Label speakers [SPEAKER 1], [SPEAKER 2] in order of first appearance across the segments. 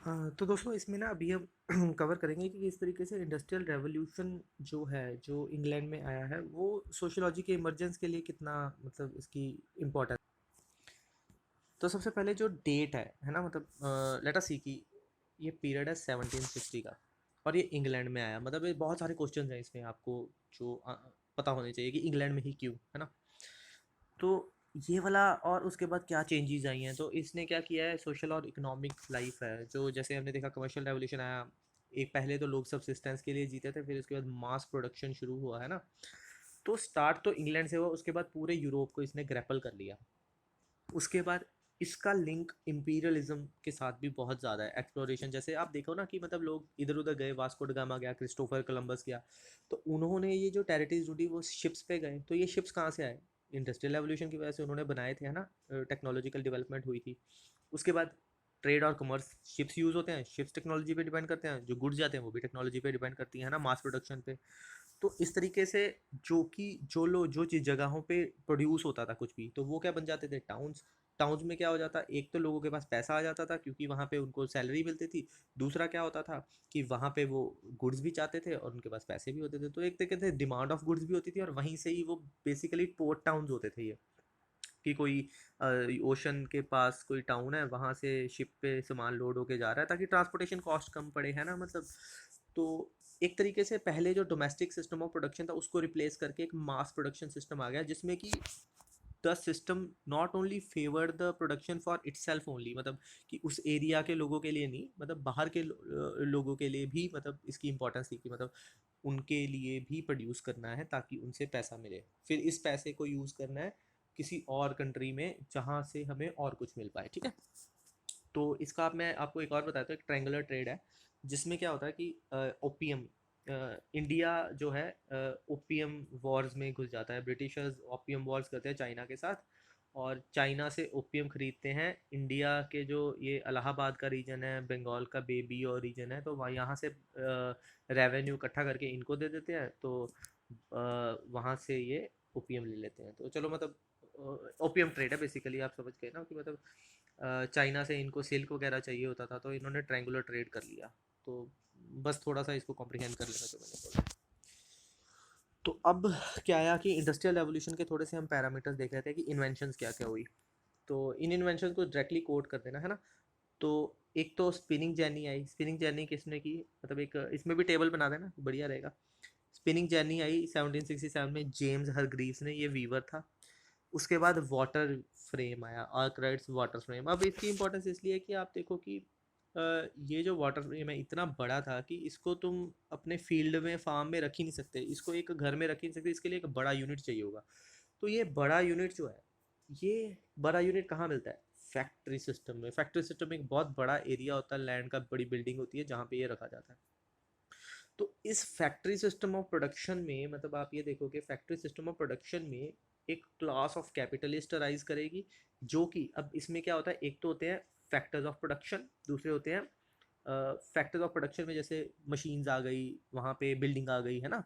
[SPEAKER 1] हाँ, तो दोस्तों इसमें ना अभी हम कवर करेंगे कि किस तरीके से इंडस्ट्रियल रेवोल्यूशन जो है, जो इंग्लैंड में आया है, वो सोशियोलॉजी के इमर्जेंस के लिए कितना मतलब इसकी इम्पोर्टेंस। तो सबसे पहले जो डेट है ना, मतलब लेट अस सी कि ये पीरियड है 1760 का, और ये इंग्लैंड में आया। मतलब ये बहुत सारे क्वेश्चंस हैं इसमें आपको जो पता होने चाहिए कि इंग्लैंड में ही क्यों, है ना। तो ये वाला, और उसके बाद क्या चेंजेस आई हैं, तो इसने क्या किया है, सोशल और इकोनॉमिक लाइफ है जो, जैसे हमने देखा कमर्शियल रेवोल्यूशन आया, एक पहले तो लोग सब्सिस्टेंस के लिए जीते थे, फिर उसके बाद मास प्रोडक्शन शुरू हुआ, है ना। तो स्टार्ट तो इंग्लैंड से हुआ, उसके बाद पूरे यूरोप को इसने ग्रैपल कर लिया। उसके बाद इसका लिंक इंपीरियलिज्म के साथ भी बहुत ज़्यादा है। एक्सप्लोरेशन, जैसे आप देखो ना कि मतलब लोग इधर उधर गए, वास्को ड गामा गया, क्रिस्टोफर कोलंबस गया, तो उन्होंने ये जो टेरिटरीज ढूंढी वो शिप्स पे गए। तो ये शिप्स कहाँ से आए? इंडस्ट्रियल रेवोल्यूशन की वजह से उन्होंने बनाए थे, है ना। टेक्नोलॉजिकल डेवलपमेंट हुई थी। उसके बाद ट्रेड और कमर्स, शिप्स यूज़ होते हैं, शिप्स टेक्नोलॉजी पे डिपेंड करते हैं, जो गुड्स जाते हैं वो भी टेक्नोलॉजी पे डिपेंड करती है ना, मास प्रोडक्शन पे। तो इस तरीके से जो कि जो चीज़ जगहों पे प्रोड्यूस होता था कुछ भी, तो वो क्या बन जाते थे, टाउन्स। टाउन्स में क्या हो जाता, एक तो लोगों के पास पैसा आ जाता था क्योंकि वहाँ पे उनको सैलरी मिलती थी। दूसरा क्या होता था कि वहाँ पे वो गुड्स भी चाहते थे और उनके पास पैसे भी होते थे, तो एक तरीके से डिमांड ऑफ गुड्स भी होती थी, और वहीं से ही वो बेसिकली पोर्ट टाउन्स होते थे ये, कि कोई ओशन के पास कोई टाउन है, वहाँ से शिप पे सामान लोड होके जा रहा है ताकि ट्रांसपोर्टेशन कॉस्ट कम पड़े, है ना, मतलब। तो एक तरीके से पहले जो डोमेस्टिक सिस्टम ऑफ प्रोडक्शन था उसको रिप्लेस करके एक मास प्रोडक्शन सिस्टम आ गया, जिसमें कि the system not only favour the production for itself only, मतलब कि उस एरिया के लोगों के लिए नहीं, मतलब बाहर के लोगों के लिए भी, मतलब इसकी इंपॉर्टेंस थी कि मतलब उनके लिए भी प्रोड्यूस करना है ताकि उनसे पैसा मिले, फिर इस पैसे को यूज़ करना है किसी और कंट्री में जहाँ से हमें और कुछ मिल पाए, ठीक है। तो इसका आप, मैं आपको एक और बताता हूँ, एक ट्रायंगुलर ट्रेड है, जिसमें क्या होता है कि ओपियम, इंडिया जो है ओपियम वॉर्स में घुस जाता है। ब्रिटिशर्स ओपियम वॉर्स करते हैं चाइना के साथ, और चाइना से ओपियम खरीदते हैं। इंडिया के जो ये इलाहाबाद का रीजन है, बंगाल का बेबी और रीजन है, तो वहाँ यहाँ से रेवेन्यू इकट्ठा करके इनको दे देते हैं, तो वहाँ से ये ओपियम ले लेते हैं। तो चलो, मतलब ओपियम ट्रेड है बेसिकली, आप समझ गए ना कि मतलब चाइना से इनको सिल्क वगैरह चाहिए होता था, तो इन्होंने ट्रायंगुलर ट्रेड कर लिया। तो बस थोड़ा सा इसको कॉम्प्रिहेंड कर लेना जो मैंने बोला। तो अब क्या आया कि इंडस्ट्रियल रेवोल्यूशन के थोड़े से हम पैरामीटर्स देख रहे थे कि इन्वेंशंस क्या क्या हुई। तो इन इन्वेंशन को डायरेक्टली कोट कर देना, है ना। तो एक तो spinning journey I. Spinning journey किसने की, मतलब एक इसमें भी टेबल बना देना, बढ़िया रहेगा। स्पिनिंग जर्नी आई 1767 में, जेम्स हरग्रीव्स ने, ये वीवर था। उसके बाद वाटर फ्रेम आया, आर्कराइट्स वाटर फ्रेम। अब इसकी इंपॉर्टेंस इसलिए है कि आप देखो कि ये जो वाटर फ्रेम है इतना बड़ा था कि इसको तुम अपने फील्ड में, फार्म में रख ही नहीं सकते, इसको एक घर में रख ही नहीं सकते, इसके लिए एक बड़ा यूनिट चाहिए होगा। तो ये बड़ा यूनिट जो है, ये बड़ा यूनिट कहाँ मिलता है, फैक्ट्री सिस्टम में। फैक्ट्री सिस्टम में एक बहुत बड़ा एरिया होता है, लैंड का, बड़ी बिल्डिंग होती है जहाँ पे ये रखा जाता है। तो इस फैक्ट्री सिस्टम ऑफ प्रोडक्शन में, मतलब आप ये देखो कि फैक्ट्री सिस्टम ऑफ प्रोडक्शन में एक क्लास ऑफ कैपिटलिस्ट राइज करेगी, जो कि अब इसमें क्या होता है, एक तो होते हैं फैक्टर्स ऑफ प्रोडक्शन, दूसरे होते हैं फैक्टर्स ऑफ प्रोडक्शन में जैसे मशीन्स आ गई, वहाँ पे बिल्डिंग आ गई, है ना।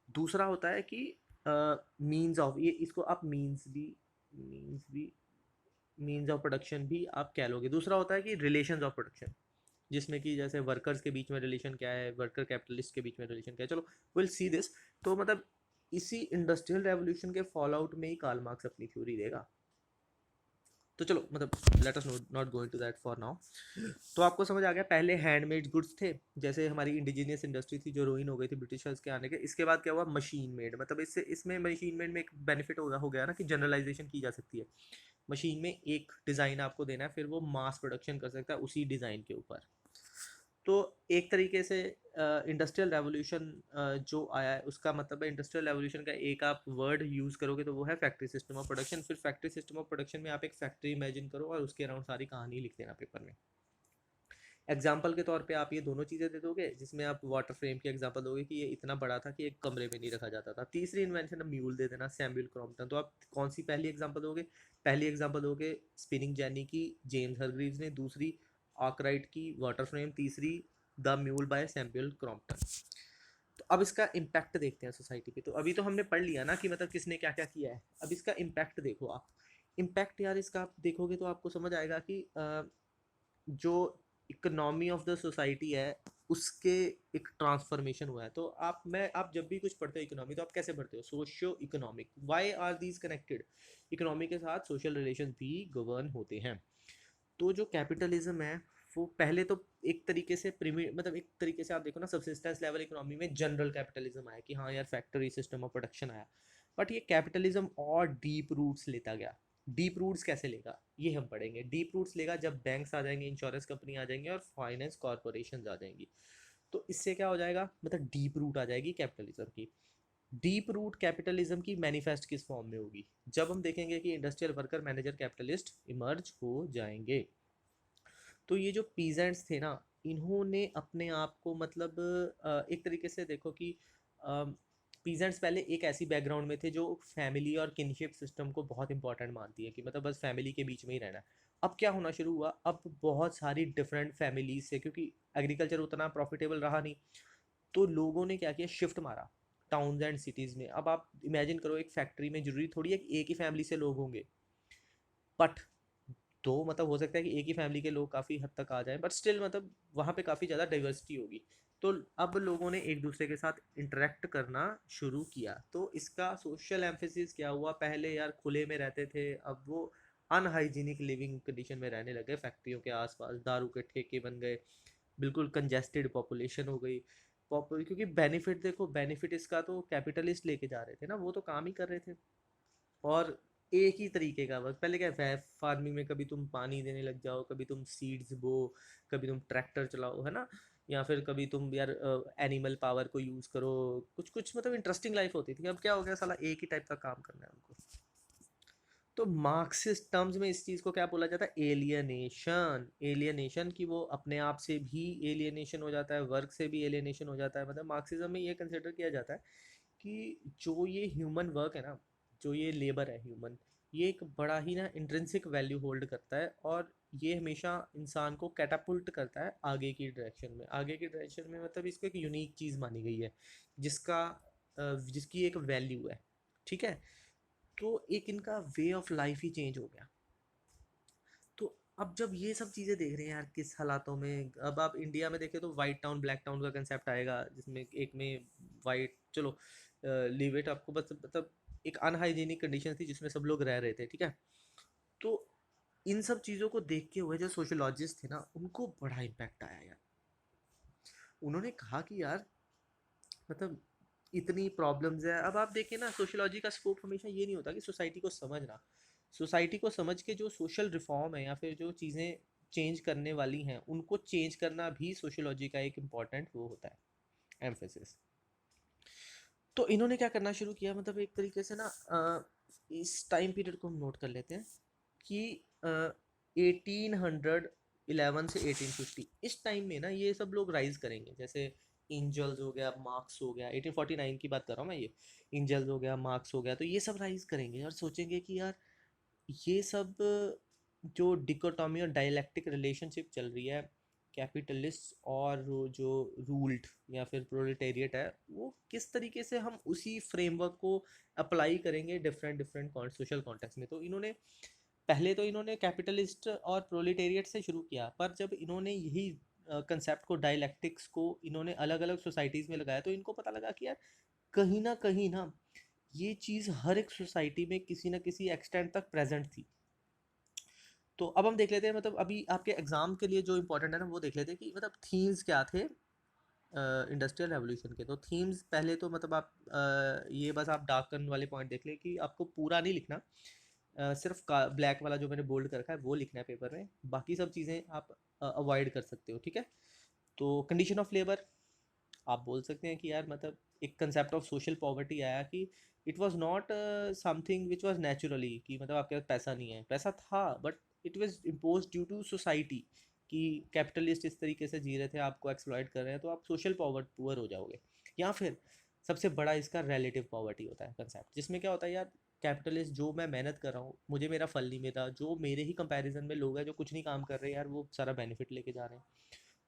[SPEAKER 1] दूसरा होता है कि मीन्स ऑफ, ये इसको आप मीन्स भी मीन्स ऑफ प्रोडक्शन भी आप कह लोगे। दूसरा होता है कि रिलेशंस ऑफ प्रोडक्शन, जिसमें कि जैसे वर्कर्स के बीच में रिलेशन क्या है, वर्कर कैपिटलिस्ट के बीच में रिलेशन क्या है, चलो विल सी दिस। तो मतलब इसी इंडस्ट्रियल रेवोल्यूशन के फॉल आउट में ही कार्ल मार्क्स अपनी थ्योरी देगा। तो चलो, मतलब let us not go into that for now. तो आपको समझ आ गया, पहले हैंडमेड गुड्स थे, जैसे हमारी इंडिजीनियस इंडस्ट्री थी जो रूइन हो गई थी ब्रिटिशर्स के आने के। इसके बाद क्या हुआ, मशीन मेड, मतलब इससे इसमें मशीन मेड में एक बेनिफिट हो गया ना कि जनरलाइजेशन की जा सकती है। मशीन में एक डिज़ाइन आपको देना है, फिर वो मास प्रोडक्शन कर सकता है उसी डिज़ाइन के ऊपर। तो एक तरीके से इंडस्ट्रियल रेवोल्यूशन जो आया है, उसका मतलब है, इंडस्ट्रियल रेवोल्यूशन का एक आप वर्ड यूज़ करोगे तो वो है फैक्ट्री सिस्टम ऑफ प्रोडक्शन। फिर फैक्ट्री सिस्टम ऑफ प्रोडक्शन में आप एक फैक्ट्री इमेजिन करो और उसके अराउंड सारी कहानी लिख देना पेपर में। एग्जाम्पल के तौर पे आप ये दोनों चीज़ें दे दोगे, जिसमें आप वाटर फ्रेम की एग्जाम्पल दोगे कि ये इतना बड़ा था कि एक कमरे में नहीं रखा जाता था। तीसरी इन्वेंशन है म्यूल दे देना, सैमुअल क्रॉम्पटन। तो आप कौन सी पहली एग्जाम्पल दोगे? पहली एग्जाम्पल दोगे स्पिनिंग जैनी की, जेम्स हरग्रीव्स ने। दूसरी आर्कराइट की, वाटर फ्रेम। तीसरी the mule by Samuel Crompton. तो अब इसका इम्पैक्ट देखते हैं सोसाइटी पे। तो अभी तो हमने पढ़ लिया ना कि मतलब किसने क्या क्या किया है, अब इसका इम्पैक्ट देखो आप। इम्पैक्ट यार इसका आप देखोगे तो आपको समझ आएगा कि जो इकोनॉमी ऑफ द सोसाइटी है उसके एक ट्रांसफॉर्मेशन हुआ है। तो आप जब भी कुछ पढ़ते हो इकोनॉमी, तो आप कैसे पढ़ते हो? Socio economic. Why are these connected? Economy के साथ सोशल रिलेशन भी गवर्न होते हैं। तो जो कैपिटलिज्म है वो पहले तो एक तरीके से मतलब एक तरीके से आप देखो ना, सब्सिस्टेंस लेवल इकोनॉमी में जनरल कैपिटलिज्म आया कि हाँ यार फैक्ट्री सिस्टम ऑफ प्रोडक्शन आया। बट ये कैपिटलिज्म और डीप रूट्स लेता गया। डीप रूट्स कैसे लेगा ये हम पढ़ेंगे। डीप रूट्स लेगा जब बैंक्स आ जाएंगे, इंश्योरेंस कंपनी आ जाएंगे और फाइनेंस कॉरपोरेशन आ जाएंगी। तो इससे क्या हो जाएगा, मतलब डीप रूट आ जाएगी कैपिटलिज्म की। डीप रूट कैपिटलिज्म की मैनिफेस्ट किस फॉर्म में होगी? जब हम देखेंगे कि industrial worker manager capitalist emerge हो जाएंगे। तो ये जो पीजेंट्स थे ना, इन्होंने अपने आप को मतलब एक तरीके से देखो कि पीजेंट्स पहले एक ऐसी बैकग्राउंड में थे जो फैमिली और किनशिप सिस्टम को बहुत इंपॉर्टेंट मानती है कि मतलब बस फैमिली के बीच में ही रहना है। अब क्या होना शुरू हुआ, अब बहुत सारी डिफरेंट फैमिलीज से, क्योंकि एग्रीकल्चर उतना प्रॉफिटेबल रहा नहीं, तो लोगों ने क्या किया, शिफ्ट मारा टाउन्स एंड सिटीज़ में। अब आप इमेजिन करो, एक फैक्ट्री में जरूरी थोड़ी है कि एक ही फैमिली से लोग होंगे, बट तो मतलब हो सकता है कि एक ही फैमिली के लोग काफ़ी हद तक आ जाएं, बट स्टिल मतलब वहाँ पे काफ़ी ज़्यादा डाइवर्सिटी होगी। तो अब लोगों ने एक दूसरे के साथ इंटरेक्ट करना शुरू किया। तो इसका सोशल एम्फेसिस क्या हुआ, पहले यार खुले में रहते थे, अब वो अनहाइजीनिक लिविंग कंडीशन में रहने लगे, फैक्ट्रियों के आसपास दारू के ठेके बन गए, बिल्कुल कंजेस्टेड पॉपुलेशन हो गई। क्योंकि बेनिफिट देखो, बेनिफिट इसका तो कैपिटलिस्ट लेके जा रहे थे ना, वो तो काम ही कर रहे थे। और एक ही तरीके का, बस पहले क्या है, फार्मिंग में कभी तुम पानी देने लग जाओ, कभी तुम सीड्स बो, कभी तुम ट्रैक्टर चलाओ, है ना, या फिर कभी तुम यार एनिमल पावर को यूज़ करो। कुछ कुछ मतलब इंटरेस्टिंग लाइफ होती थी। अब क्या हो गया, साला एक ही टाइप का काम करना है उनको। तो मार्क्सिस्ट टर्म्स में इस चीज़ को क्या बोला जाता है, एलियनेशन। एलियनेशन की वो अपने आप से भी एलियनेशन हो जाता है, वर्क से भी एलियनेशन हो जाता है। मतलब मार्क्सिज्म में ये कंसिडर किया जाता है कि जो ये ह्यूमन वर्क है ना, जो ये लेबर है ह्यूमन, ये एक बड़ा ही ना इंट्रिंसिक वैल्यू होल्ड करता है, और ये हमेशा इंसान को कैटापुल्ट करता है आगे की डायरेक्शन में। आगे की डायरेक्शन में मतलब इसको एक यूनिक चीज़ मानी गई है, जिसका जिसकी एक वैल्यू है, ठीक है। तो एक इनका way of life he change हो गया। तो अब जब ये सब चीज़ें देख रहे हैं यार किस हालातों में, अब आप इंडिया में देखें तो वाइट टाउन ब्लैक टाउन का कंसेप्ट आएगा, जिसमें एक में वाइट, चलो लीव इट, आपको बस मतलब एक अनहाइजीनिक कंडीशन थी जिसमें सब लोग रह रहे थे, ठीक है। तो इन सब चीज़ों को देख के हुए जो सोशोलॉजिस्ट थे ना, उनको बड़ा इम्पैक्ट आया यार। उन्होंने कहा कि यार मतलब इतनी प्रॉब्लम्स है। अब आप देखिए ना, सोशियोलॉजी का स्कोप हमेशा ये नहीं होता कि सोसाइटी को समझना। सोसाइटी को समझ के जो सोशल रिफॉर्म है या फिर जो चीज़ें चेंज करने वाली हैं उनको चेंज करना भी सोशियोलॉजी का एक इम्पॉर्टेंट वो होता है, एम्फेसिस। तो इन्होंने क्या करना शुरू किया, मतलब एक तरीके से ना इस टाइम पीरियड को हम नोट कर लेते हैं कि 1811 से 1850, इस टाइम में ना ये सब लोग राइज करेंगे। जैसे एंजल्स हो गया, मार्क्स हो गया, 1849 की बात कर रहा हूँ मैं, ये एंजल्स हो गया, मार्क्स हो गया, तो ये सब राइज करेंगे और सोचेंगे कि यार ये सब जो डिकोटॉमी और डायलैक्टिक रिलेशनशिप चल रही है कैपिटलिस्ट और जो रूल्ड या फिर प्रोलेटेरिएट है, वो किस तरीके से हम उसी फ्रेमवर्क को अप्लाई करेंगे डिफरेंट डिफरेंट सोशल कॉन्टेक्स्ट में। तो इन्होंने पहले तो इन्होंने कैपिटलिस्ट और प्रोलेटेरिएट से शुरू किया, पर जब इन्होंने यही कंसेप्ट को, डायलैक्टिक्स को इन्होंने अलग अलग सोसाइटीज़ में लगाया, तो इनको पता लगा कि यार कहीं ना ये चीज़ हर एक सोसाइटी में किसी ना किसी एक्सटेंट तक प्रेजेंट थी। तो अब हम देख लेते हैं, मतलब अभी आपके एग्जाम के लिए जो इंपॉर्टेंट है ना, वो देख लेते हैं कि मतलब थीम्स क्या थे इंडस्ट्रियल रेवोल्यूशन के। तो थीम्स पहले तो मतलब आप ये बस आप डार्कन वाले पॉइंट देख लें कि आपको पूरा नहीं लिखना, सिर्फ ब्लैक वाला जो मैंने बोल्ड कर रखा है वो लिखना है पेपर में, बाकी सब चीज़ें आप अवॉइड कर सकते हो, ठीक है। तो कंडीशन ऑफ लेबर, आप बोल सकते हैं कि यार मतलब एक कंसेप्ट ऑफ सोशल पॉवर्टी आया कि it was not something which was naturally, कि मतलब आपके पास पैसा नहीं है, पैसा था but it was impose due to society, कि कैपिटलिस्ट इस तरीके से जी रहे थे, आपको एक्सप्लॉइट कर रहे हैं, तो आप सोशल पुअर हो जाओगे। या फिर सबसे बड़ा इसका रिलेटिव पॉवर्टी होता है कंसेप्ट, जिसमें क्या होता है यार, कैपिटलिस्ट जो मैं मेहनत कर रहा हूँ मुझे मेरा फल नहीं मिला, जो मेरे ही कंपैरिजन में लोग हैं जो कुछ नहीं काम कर रहे हैं यार, वो सारा बेनिफिट लेके जा रहे हैं।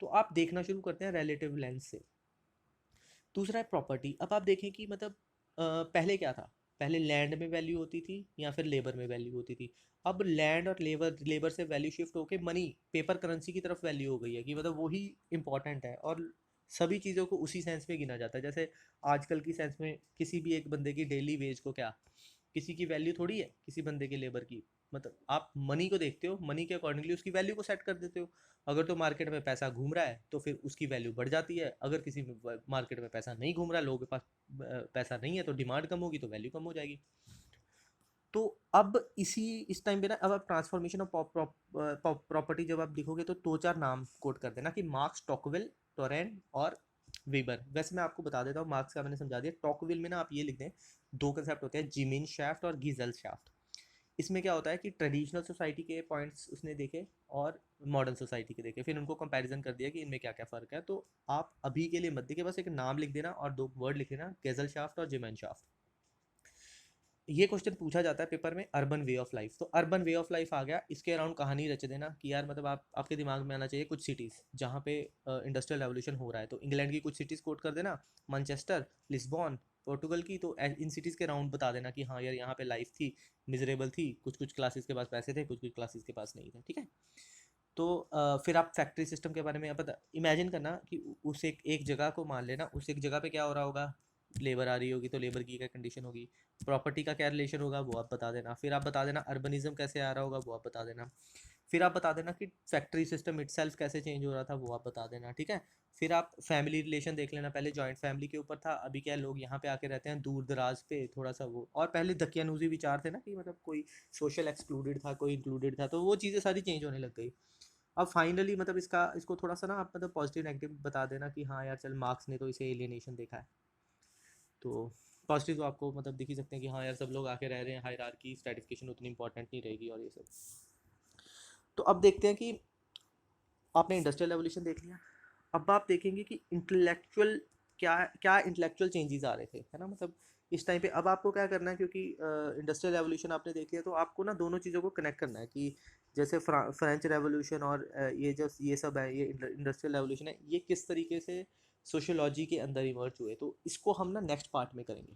[SPEAKER 1] तो आप देखना शुरू करते हैं रिलेटिव लेंस से। दूसरा है प्रॉपर्टी। अब आप देखें कि मतलब पहले क्या था, पहले लैंड में वैल्यू होती थी या फिर लेबर में वैल्यू होती थी। अब लैंड और लेबर लेबर से वैल्यू शिफ्ट होके मनी, पेपर करेंसी की तरफ वैल्यू हो गई है, कि मतलब वही इंपॉर्टेंट है, और सभी चीज़ों को उसी सेंस में गिना जाता है। जैसे आजकल की सेंस में किसी भी एक बंदे की डेली वेज को क्या, किसी की वैल्यू थोड़ी है किसी बंदे के लेबर की। मतलब आप मनी को देखते हो, मनी के अकॉर्डिंगली उसकी वैल्यू को सेट कर देते हो। अगर तो मार्केट में पैसा घूम रहा है तो फिर उसकी वैल्यू बढ़ जाती है, अगर किसी मार्केट में पैसा नहीं घूम रहा है, लोगों के पास पैसा नहीं है, तो डिमांड कम होगी तो वैल्यू कम हो जाएगी। तो अब इस टाइम पे ना, अब आप ट्रांसफॉर्मेशन ऑफ प्रॉपर्टी जब आप लिखोगे तो दो चार नाम कोट कर देना, कि मार्क्स, टॉकविल, टोरेन और वेबर। वैसे मैं आपको बता देता हूँ, मार्क्स का मैंने समझा दिया। टॉकविल में ना आप ये लिख दें, दो कंसेप्ट होते हैं, जिमिन शाफ्ट और गीजल शाफ्ट। इसमें क्या होता है कि ट्रेडिशनल सोसाइटी के पॉइंट्स उसने देखे और मॉडर्न सोसाइटी के देखे, फिर उनको कंपैरिजन कर दिया कि इनमें क्या क्या फ़र्क है। तो आप अभी के लिए मत देखिए, बस एक नाम लिख देना और दो वर्ड लिख देना, गेजल शाफ्ट और जिमैन शाफ्ट। ये क्वेश्चन पूछा जाता है पेपर में, अर्बन वे ऑफ लाइफ। तो अर्बन वे ऑफ लाइफ आ गया, इसके अराउंड कहानी रच देना कि यार मतलब आपके दिमाग में आना चाहिए कुछ सिटीज़ जहाँ पे इंडस्ट्रियल रेवोल्यूशन हो रहा है। तो इंग्लैंड की कुछ सिटीज़ कोट कर देना, मैनचेस्टर, लिस्बॉन, पोर्टुगल की। तो इन सिटीज़ के अराउंड बता देना कि हाँ यार यहाँ पे लाइफ थी, मिजरेबल थी, कुछ कुछ क्लासेस के पास पैसे थे, कुछ कुछ क्लासेस के पास नहीं थे, ठीक है। तो फिर आप फैक्ट्री सिस्टम के बारे में पता इमेजिन करना कि उस एक जगह को मान लेना, उस एक जगह पे क्या हो रहा होगा, लेबर आ रही होगी, तो लेबर की क्या कंडीशन होगी, प्रॉपर्टी का क्या रिलेशन होगा वो आप बता देना। फिर आप बता देना अर्बनिज्म कैसे आ रहा होगा, वो आप बता देना। फिर आप बता देना कि फैक्ट्री सिस्टम इटसेल्फ कैसे चेंज हो रहा था, वो आप बता देना, ठीक है। फिर आप फैमिली रिलेशन देख लेना, पहले जॉइंट फैमिली के ऊपर था, अभी क्या लोग यहाँ पे आके रहते हैं दूर दराज पे थोड़ा सा वो। और पहले दकियानूजी विचार थे ना, कि मतलब कोई सोशल एक्सक्लूडेड था, कोई इंक्लूडेड था, तो वो चीज़ें सारी चेंज होने लग गई। अब फाइनली मतलब इसको थोड़ा सा ना आप मतलब पॉजिटिव नेगेटिव बता देना कि हाँ यार चल, मार्क्स ने तो इसे एलियनेशन देखा है। तो पॉजिटिव तो आपको मतलब दिख ही सकते हैं कि हाँ यार सब लोग आके रह रहे हैं, हायरार्की स्ट्रेटिफिकेशन उतनी इंपॉर्टेंट नहीं रहेगी और ये सब। तो अब देखते हैं कि आपने इंडस्ट्रियल रेवोल्यूशन देख लिया, अब आप देखेंगे कि इंटेलेक्चुअल क्या क्या इंटेलेक्चुअल चेंजेस आ रहे थे, है ना। मतलब इस टाइम पे अब आपको क्या करना है, क्योंकि इंडस्ट्रियल रेवोल्यूशन आपने देख लिया, तो आपको ना दोनों चीज़ों को कनेक्ट करना है, कि जैसे फ्रेंच रेवोल्यूशन और ये सब है, ये इंडस्ट्रियल रेवोल्यूशन है, ये किस तरीके से सोशियोलॉजी के अंदर इमर्ज हुए। तो इसको हम ना नेक्स्ट पार्ट में करेंगे।